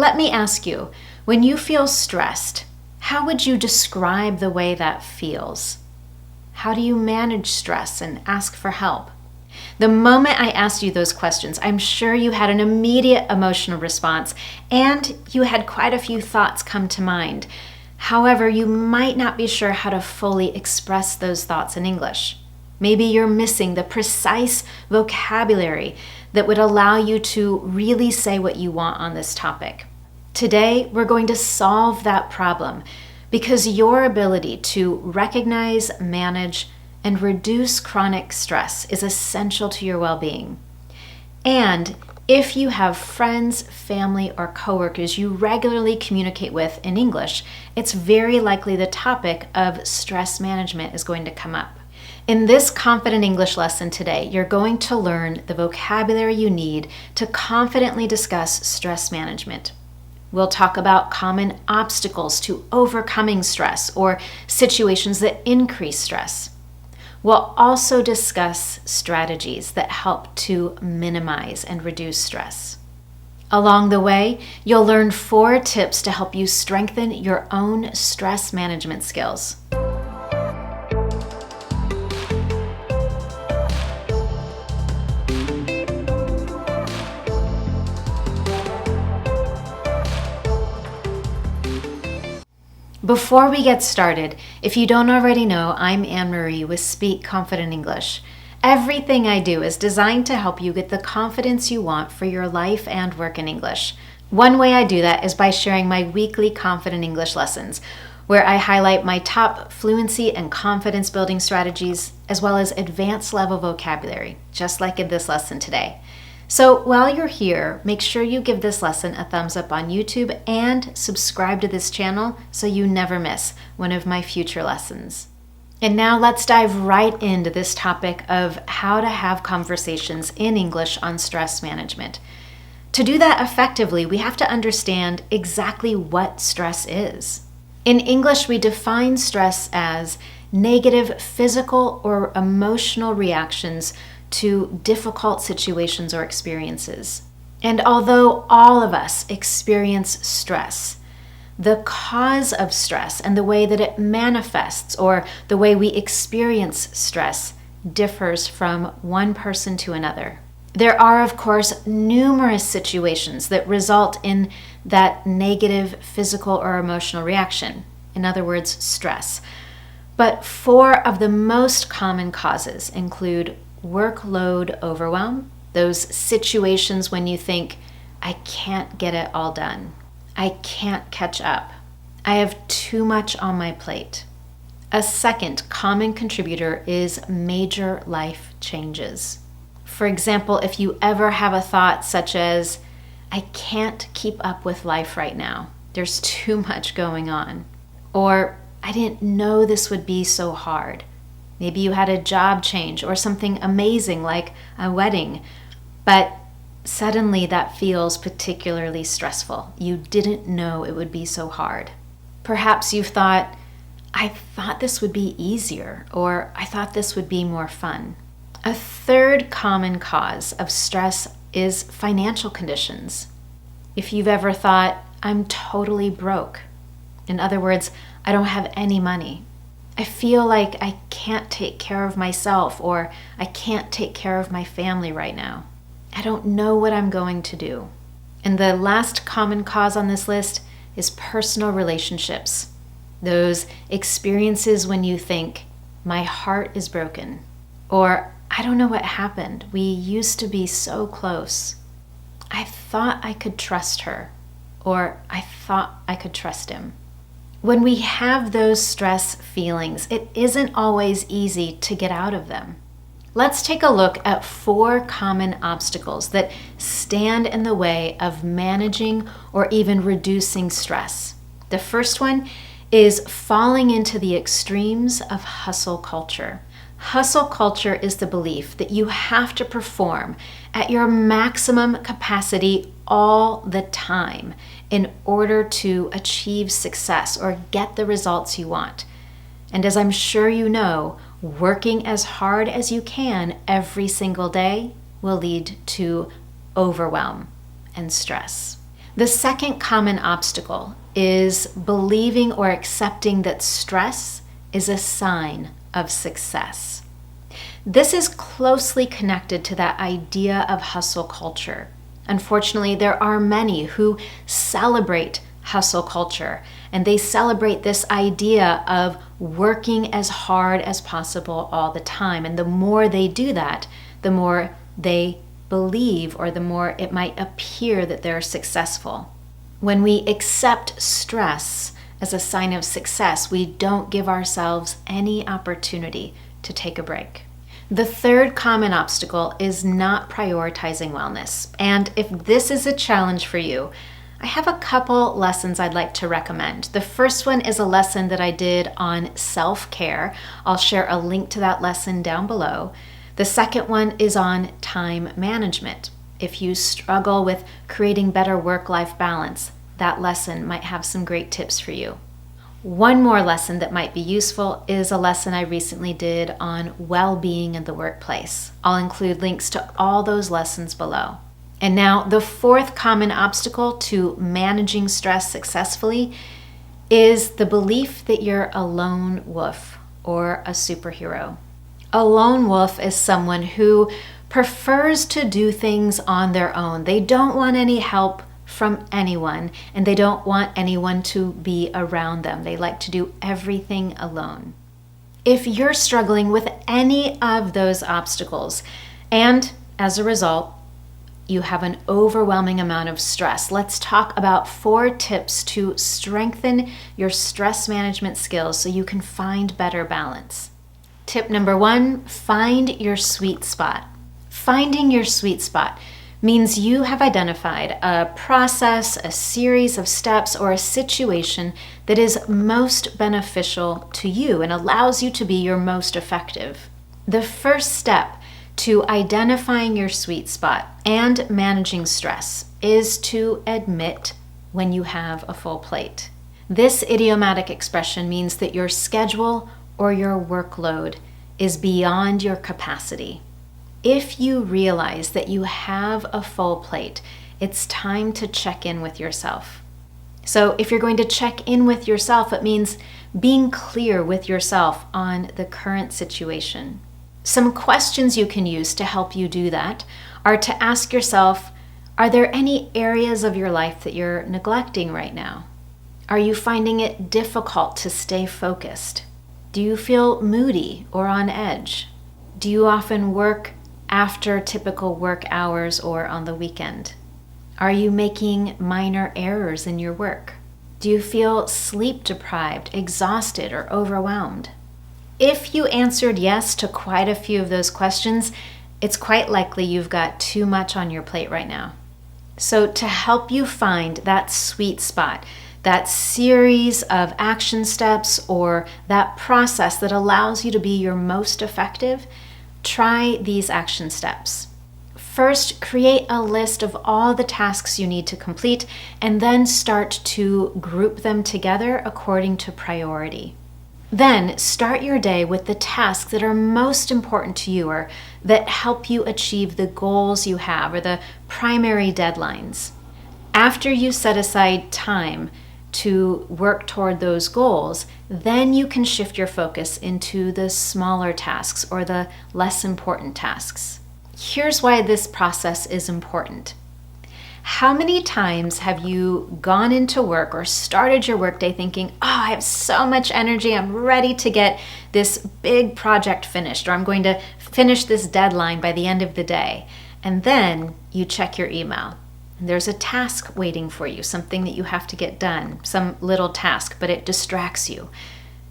Let me ask you, when you feel stressed, how would you describe the way that feels? How do you manage stress and ask for help? The moment I asked you those questions, I'm sure you had an immediate emotional response and you had quite a few thoughts come to mind. However, you might not be sure how to fully express those thoughts in English. Maybe you're missing the precise vocabulary that would allow you to really say what you want on this topic. Today, we're going to solve that problem because your ability to recognize, manage, and reduce chronic stress is essential to your well-being. And if you have friends, family, or coworkers you regularly communicate with in English, it's very likely the topic of stress management is going to come up. In this Confident English lesson today, you're going to learn the vocabulary you need to confidently discuss stress management. We'll talk about common obstacles to overcoming stress or situations that increase stress. We'll also discuss strategies that help to minimize and reduce stress. Along the way, you'll learn 4 tips to help you strengthen your own stress management skills. Before we get started, if you don't already know, I'm Anne-Marie with Speak Confident English. Everything I do is designed to help you get the confidence you want for your life and work in English. One way I do that is by sharing my weekly Confident English lessons, where I highlight my top fluency and confidence building strategies, as well as advanced level vocabulary, just like in this lesson today. So while you're here, make sure you give this lesson a thumbs up on YouTube and subscribe to this channel so you never miss one of my future lessons. And now let's dive right into this topic of how to have conversations in English on stress management. To do that effectively, we have to understand exactly what stress is. In English, we define stress as negative physical or emotional reactions to difficult situations or experiences. And although all of us experience stress, the cause of stress and the way that it manifests or the way we experience stress differs from one person to another. There are, of course, numerous situations that result in that negative physical or emotional reaction, in other words, stress. But 4 of the most common causes include workload overwhelm, those situations when you think, I can't get it all done. I can't catch up. I have too much on my plate. A second common contributor is major life changes. For example, if you ever have a thought such as, I can't keep up with life right now. There's too much going on. Or, I didn't know this would be so hard. Maybe you had a job change or something amazing like a wedding, but suddenly that feels particularly stressful. You didn't know it would be so hard. Perhaps you've thought, I thought this would be easier, or I thought this would be more fun. A third common cause of stress is financial conditions. If you've ever thought, I'm totally broke. In other words, I don't have any money. I feel like I can't take care of myself, or I can't take care of my family right now. I don't know what I'm going to do. And the last common cause on this list is personal relationships. Those experiences when you think, my heart is broken, or I don't know what happened. We used to be so close. I thought I could trust her, or I thought I could trust him. When we have those stress feelings, it isn't always easy to get out of them. Let's take a look at 4 common obstacles that stand in the way of managing or even reducing stress. The first one is falling into the extremes of hustle culture. Hustle culture is the belief that you have to perform at your maximum capacity all the time in order to achieve success or get the results you want. And as I'm sure you know, working as hard as you can every single day will lead to overwhelm and stress. The second common obstacle is believing or accepting that stress is a sign of success. This is closely connected to that idea of hustle culture. Unfortunately, there are many who celebrate hustle culture, and they celebrate this idea of working as hard as possible all the time. And the more they do that, the more they believe, or the more it might appear that they're successful. When we accept stress as a sign of success, we don't give ourselves any opportunity to take a break. The third common obstacle is not prioritizing wellness. And if this is a challenge for you, I have a couple lessons I'd like to recommend. The first one is a lesson that I did on self-care. I'll share a link to that lesson down below. The second one is on time management. If you struggle with creating better work-life balance, that lesson might have some great tips for you. One more lesson that might be useful is a lesson I recently did on well-being in the workplace. I'll include links to all those lessons below. And now, the fourth common obstacle to managing stress successfully is the belief that you're a lone wolf or a superhero. A lone wolf is someone who prefers to do things on their own. They don't want any help from anyone, and they don't want anyone to be around them. They like to do everything alone. If you're struggling with any of those obstacles, and as a result, you have an overwhelming amount of stress, let's talk about 4 tips to strengthen your stress management skills so you can find better balance. Tip number 1, find your sweet spot. Finding your sweet spot means you have identified a process, a series of steps, or a situation that is most beneficial to you and allows you to be your most effective. The first step to identifying your sweet spot and managing stress is to admit when you have a full plate. This idiomatic expression means that your schedule or your workload is beyond your capacity. If you realize that you have a full plate, it's time to check in with yourself. So if you're going to check in with yourself, it means being clear with yourself on the current situation. Some questions you can use to help you do that are to ask yourself, are there any areas of your life that you're neglecting right now? Are you finding it difficult to stay focused? Do you feel moody or on edge? Do you often work after typical work hours or on the weekend? Are you making minor errors in your work? Do you feel sleep deprived, exhausted, or overwhelmed? If you answered yes to quite a few of those questions, it's quite likely you've got too much on your plate right now. So to help you find that sweet spot, that series of action steps, or that process that allows you to be your most effective, try these action steps. First, create a list of all the tasks you need to complete, and then start to group them together according to priority. Then, start your day with the tasks that are most important to you, or that help you achieve the goals you have, or the primary deadlines. After you set aside time to work toward those goals, then you can shift your focus into the smaller tasks or the less important tasks. Here's why this process is important. How many times have you gone into work or started your workday thinking, I have so much energy, I'm ready to get this big project finished, or I'm going to finish this deadline by the end of the day. And then you check your email. There's a task waiting for you, something that you have to get done, some little task, but it distracts you.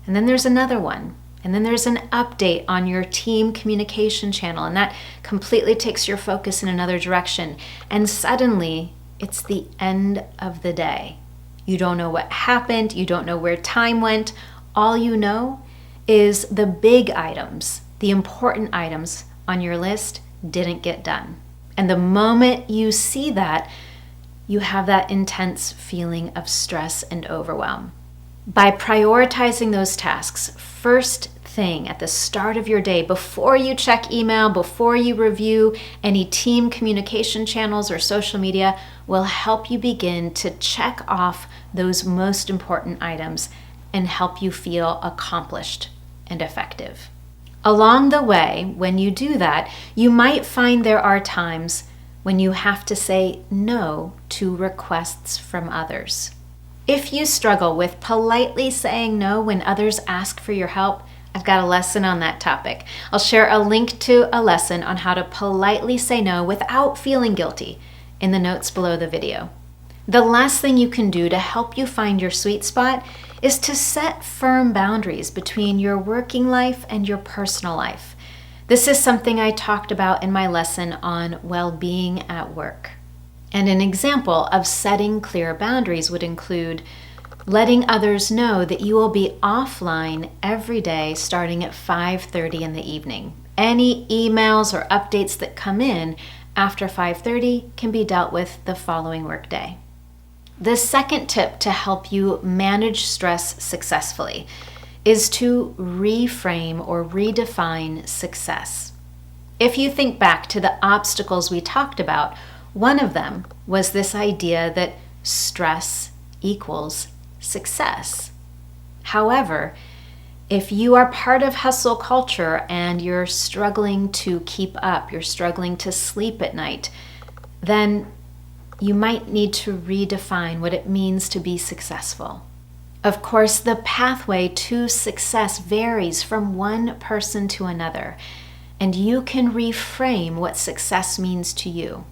And then there's another one. And then there's an update on your team communication channel, and that completely takes your focus in another direction. And suddenly, it's the end of the day. You don't know what happened. You don't know where time went. All you know is the big items, the important items on your list didn't get done. And the moment you see that, you have that intense feeling of stress and overwhelm. By prioritizing those tasks, first thing at the start of your day, before you check email, before you review any team communication channels or social media, will help you begin to check off those most important items and help you feel accomplished and effective. Along the way, when you do that, you might find there are times when you have to say no to requests from others. If you struggle with politely saying no when others ask for your help, I've got a lesson on that topic. I'll share a link to a lesson on how to politely say no without feeling guilty in the notes below the video. The last thing you can do to help you find your sweet spot is to set firm boundaries between your working life and your personal life. This is something I talked about in my lesson on well-being at work. And an example of setting clear boundaries would include letting others know that you will be offline every day starting at 5:30 in the evening. Any emails or updates that come in after 5:30 can be dealt with the following workday. The second tip to help you manage stress successfully is to reframe or redefine success. If you think back to the obstacles we talked about, one of them was this idea that stress equals success. However, if you are part of hustle culture and you're struggling to keep up, you're struggling to sleep at night, then you might need to redefine what it means to be successful. Of course, the pathway to success varies from one person to another, and you can reframe what success means to you.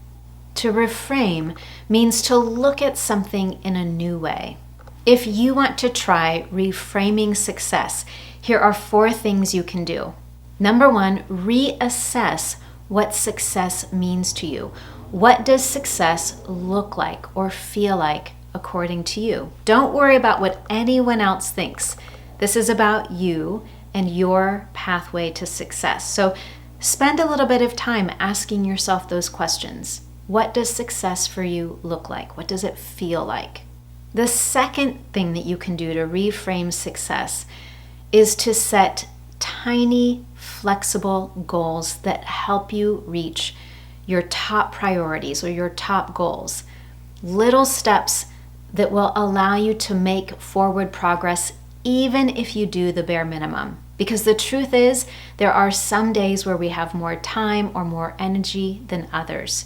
To reframe means to look at something in a new way. If you want to try reframing success, here are 4 things you can do. Number 1, reassess what success means to you. What does success look like or feel like according to you? Don't worry about what anyone else thinks. This is about you and your pathway to success. So spend a little bit of time asking yourself those questions. What does success for you look like? What does it feel like? The second thing that you can do to reframe success is to set tiny, flexible goals that help you reach your top priorities or your top goals. Little steps that will allow you to make forward progress even if you do the bare minimum. Because the truth is, there are some days where we have more time or more energy than others.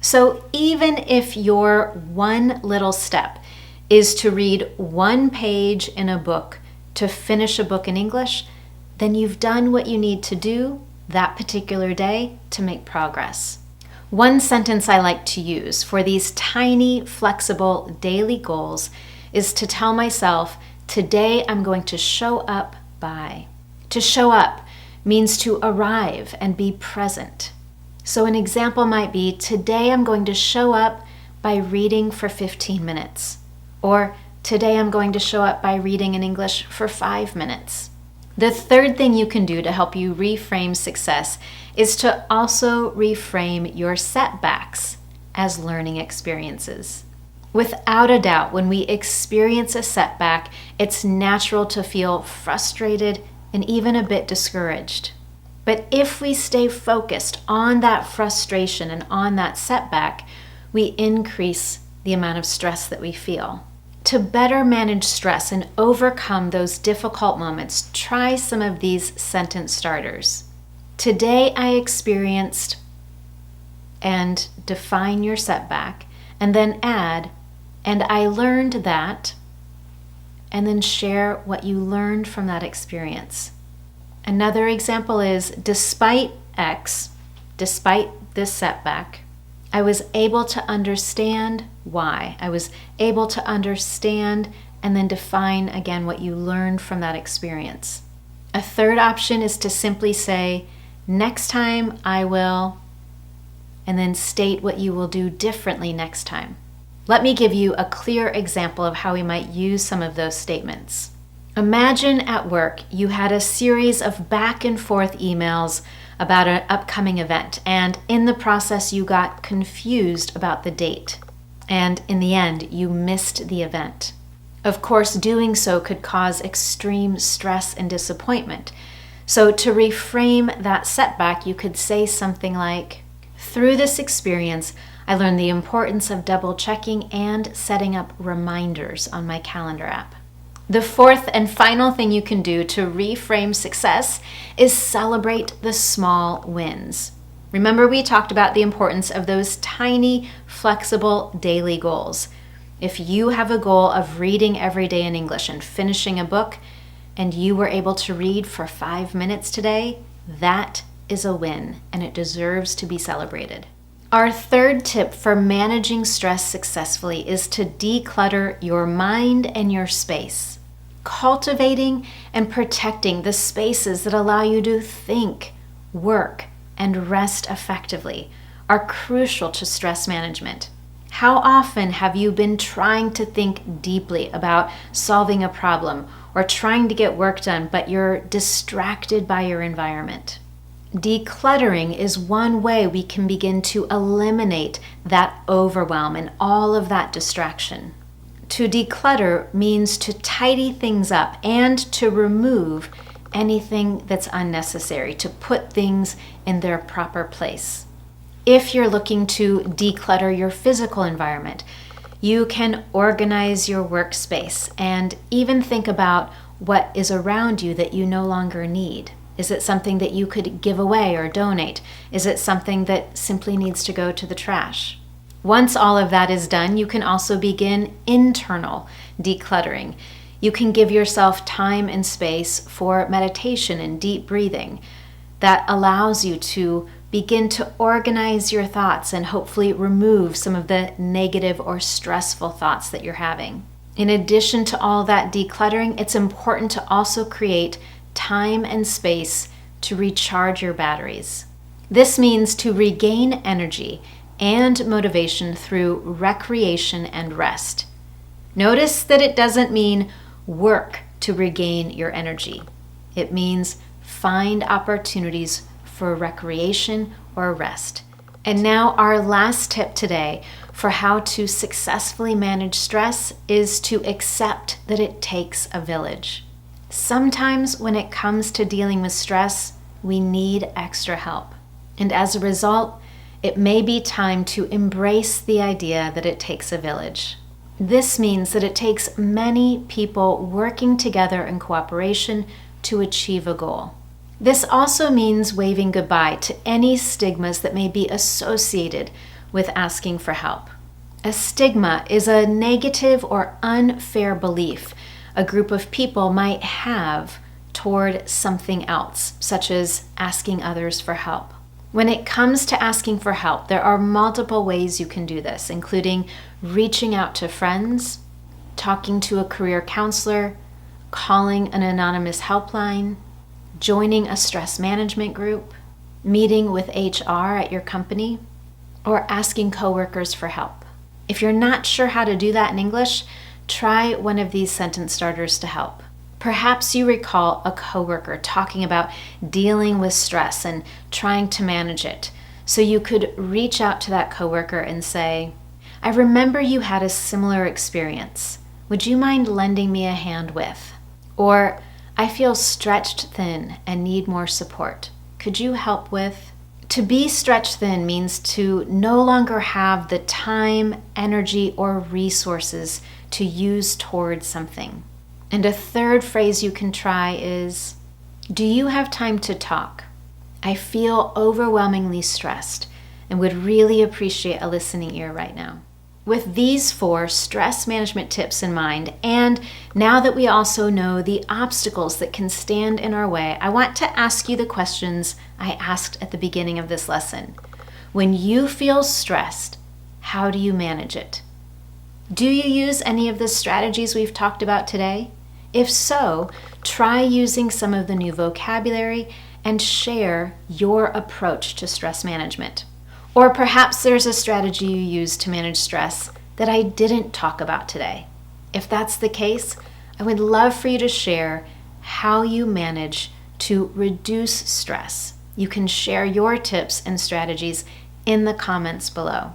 So even if your one little step is to read 1 page in a book to finish a book in English, then you've done what you need to do that particular day to make progress. One sentence I like to use for these tiny, flexible daily goals is to tell myself, today I'm going to show up by. To show up means to arrive and be present. So an example might be, today I'm going to show up by reading for 15 minutes. Or today I'm going to show up by reading in English for 5 minutes. The third thing you can do to help you reframe success is to also reframe your setbacks as learning experiences. Without a doubt, when we experience a setback, it's natural to feel frustrated and even a bit discouraged. But if we stay focused on that frustration and on that setback, we increase the amount of stress that we feel. To better manage stress and overcome those difficult moments, try some of these sentence starters. Today I experienced, and define your setback, and then add, and I learned that, and then share what you learned from that experience. Another example is, despite X, despite this setback, I was able to understand why. I was able to understand and then define again what you learned from that experience. A third option is to simply say, next time I will, and then state what you will do differently next time. Let me give you a clear example of how we might use some of those statements. Imagine at work you had a series of back and forth emails about an upcoming event, and in the process you got confused about the date, and in the end you missed the event. Of course, doing so could cause extreme stress and disappointment. So to reframe that setback, you could say something like, through this experience, I learned the importance of double checking and setting up reminders on my calendar app. The fourth and final thing you can do to reframe success is celebrate the small wins. Remember, we talked about the importance of those tiny, flexible daily goals. If you have a goal of reading every day in English and finishing a book, and you were able to read for 5 minutes today, that is a win, and it deserves to be celebrated. Our third tip for managing stress successfully is to declutter your mind and your space. Cultivating and protecting the spaces that allow you to think, work, and rest effectively are crucial to stress management. How often have you been trying to think deeply about solving a problem or trying to get work done, but you're distracted by your environment? Decluttering is one way we can begin to eliminate that overwhelm and all of that distraction. To declutter means to tidy things up and to remove anything that's unnecessary, to put things in their proper place. If you're looking to declutter your physical environment, you can organize your workspace and even think about what is around you that you no longer need. Is it something that you could give away or donate? Is it something that simply needs to go to the trash? Once all of that is done, you can also begin internal decluttering. You can give yourself time and space for meditation and deep breathing that allows you to begin to organize your thoughts and hopefully remove some of the negative or stressful thoughts that you're having. In addition to all that decluttering, it's important to also create time and space to recharge your batteries. This means to regain energy and motivation through recreation and rest. Notice that it doesn't mean work to regain your energy. It means find opportunities for recreation or rest. And now our last tip today for how to successfully manage stress is to accept that it takes a village. Sometimes when it comes to dealing with stress, we need extra help. And as a result, it may be time to embrace the idea that it takes a village. This means that it takes many people working together in cooperation to achieve a goal. This also means waving goodbye to any stigmas that may be associated with asking for help. A stigma is a negative or unfair belief a group of people might have toward something else, such as asking others for help. When it comes to asking for help, there are multiple ways you can do this, including reaching out to friends, talking to a career counselor, calling an anonymous helpline, joining a stress management group, meeting with HR at your company, or asking coworkers for help. If you're not sure how to do that in English, try one of these sentence starters to help. Perhaps you recall a coworker talking about dealing with stress and trying to manage it. So you could reach out to that coworker and say, I remember you had a similar experience. Would you mind lending me a hand with? Or, I feel stretched thin and need more support. Could you help with? To be stretched thin means to no longer have the time, energy, or resources to use towards something. And a third phrase you can try is, do you have time to talk? I feel overwhelmingly stressed and would really appreciate a listening ear right now. With these 4 stress management tips in mind, and now that we also know the obstacles that can stand in our way, I want to ask you the questions I asked at the beginning of this lesson. When you feel stressed, how do you manage it? Do you use any of the strategies we've talked about today? If so, try using some of the new vocabulary and share your approach to stress management. Or perhaps there's a strategy you use to manage stress that I didn't talk about today. If that's the case, I would love for you to share how you manage to reduce stress. You can share your tips and strategies in the comments below.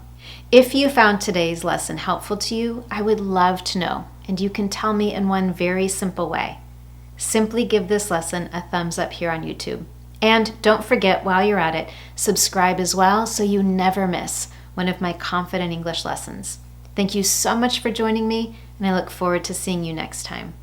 If you found today's lesson helpful to you, I would love to know. and you can tell me in one very simple way. Simply give this lesson a thumbs up here on YouTube. And don't forget, while you're at it, subscribe as well so you never miss one of my Confident English lessons. Thank you so much for joining me, and I look forward to seeing you next time.